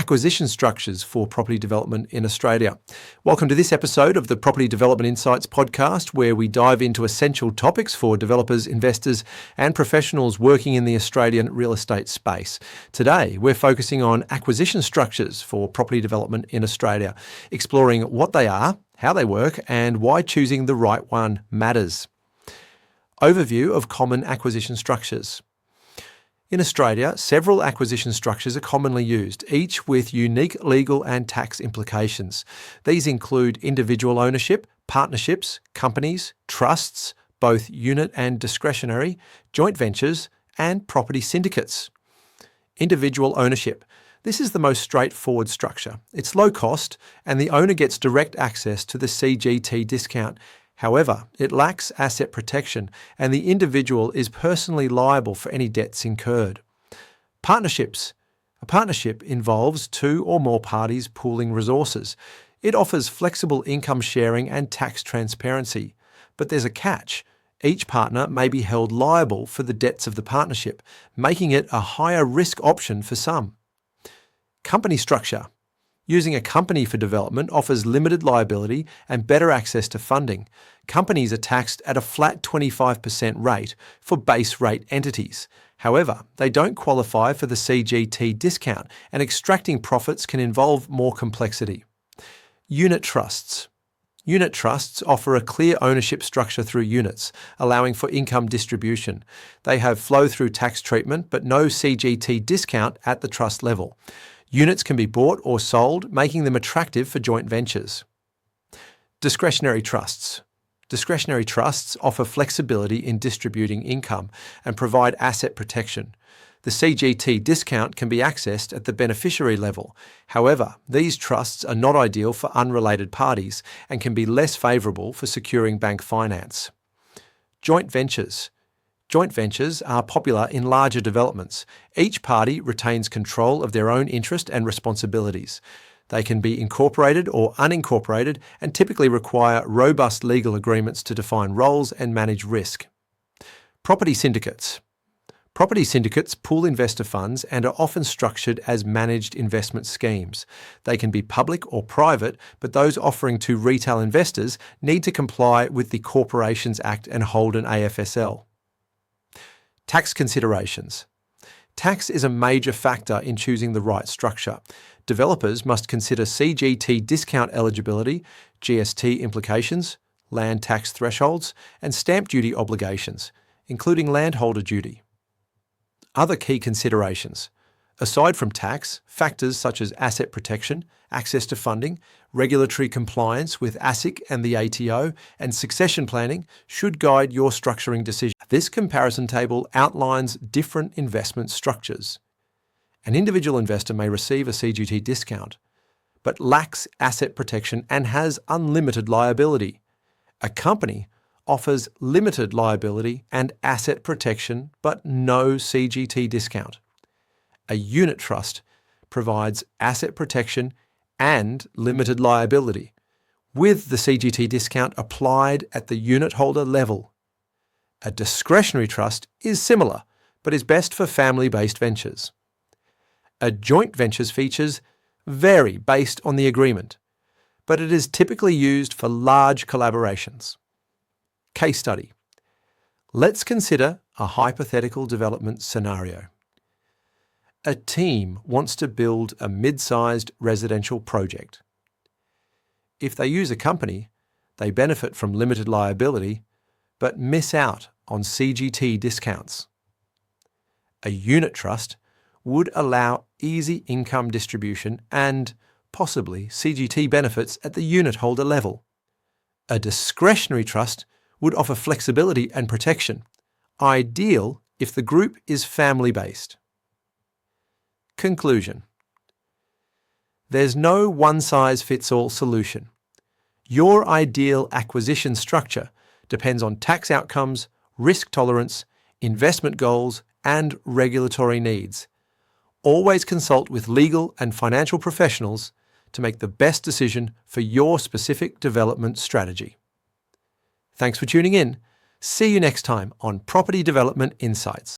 acquisition structures for property development in Australia. Welcome to this episode of the Property Development Insights podcast, where we dive into essential topics for developers, investors, and professionals working in the Australian real estate space. Today, we're focusing on acquisition structures for property development in Australia, exploring what they are, how they work, and why choosing the right one matters. Overview of common acquisition structures. In Australia, several acquisition structures are commonly used, each with unique legal and tax implications. These include individual ownership, partnerships, companies, trusts, both unit and discretionary, joint ventures, and property syndicates. Individual ownership. This is the most straightforward structure. It's low cost, and the owner gets direct access to the CGT discount. However, it lacks asset protection, and the individual is personally liable for any debts incurred. Partnerships. A partnership involves two or more parties pooling resources. It offers flexible income sharing and tax transparency. But there's a catch. Each partner may be held liable for the debts of the partnership, making it a higher risk option for some. Company structure. Using a company for development offers limited liability and better access to funding. Companies are taxed at a flat 25% rate for base rate entities. However, they don't qualify for the CGT discount, and extracting profits can involve more complexity. Unit trusts. Unit trusts offer a clear ownership structure through units, allowing for income distribution. They have flow-through tax treatment, but no CGT discount at the trust level. Units can be bought or sold, making them attractive for joint ventures. Discretionary trusts. Discretionary trusts offer flexibility in distributing income and provide asset protection. The CGT discount can be accessed at the beneficiary level. However, these trusts are not ideal for unrelated parties and can be less favourable for securing bank finance. Joint ventures. Joint ventures are popular in larger developments. Each party retains control of their own interest and responsibilities. They can be incorporated or unincorporated and typically require robust legal agreements to define roles and manage risk. Property syndicates. Property syndicates pool investor funds and are often structured as managed investment schemes. They can be public or private, but those offering to retail investors need to comply with the Corporations Act and hold an AFSL. Tax considerations. Tax is a major factor in choosing the right structure. Developers must consider CGT discount eligibility, GST implications, land tax thresholds, and stamp duty obligations, including landholder duty. Other key considerations. Aside from tax, factors such as asset protection, access to funding, regulatory compliance with ASIC and the ATO, and succession planning should guide your structuring decision. This comparison table outlines different investment structures. An individual investor may receive a CGT discount, but lacks asset protection and has unlimited liability. A company offers limited liability and asset protection, but no CGT discount. A unit trust provides asset protection and limited liability, with the CGT discount applied at the unit holder level. A discretionary trust is similar, but is best for family-based ventures. A joint venture's features vary based on the agreement, but it is typically used for large collaborations. Case study. Let's consider a hypothetical development scenario. A team wants to build a mid-sized residential project. If they use a company, they benefit from limited liability, but miss out on CGT discounts. A unit trust would allow easy income distribution and, possibly, CGT benefits at the unit holder level. A discretionary trust would offer flexibility and protection, ideal if the group is family-based. Conclusion. There's no one-size-fits-all solution. Your ideal acquisition structure depends on tax outcomes, risk tolerance, investment goals, and regulatory needs. Always consult with legal and financial professionals to make the best decision for your specific development strategy. Thanks for tuning in. See you next time on Property Development Insights.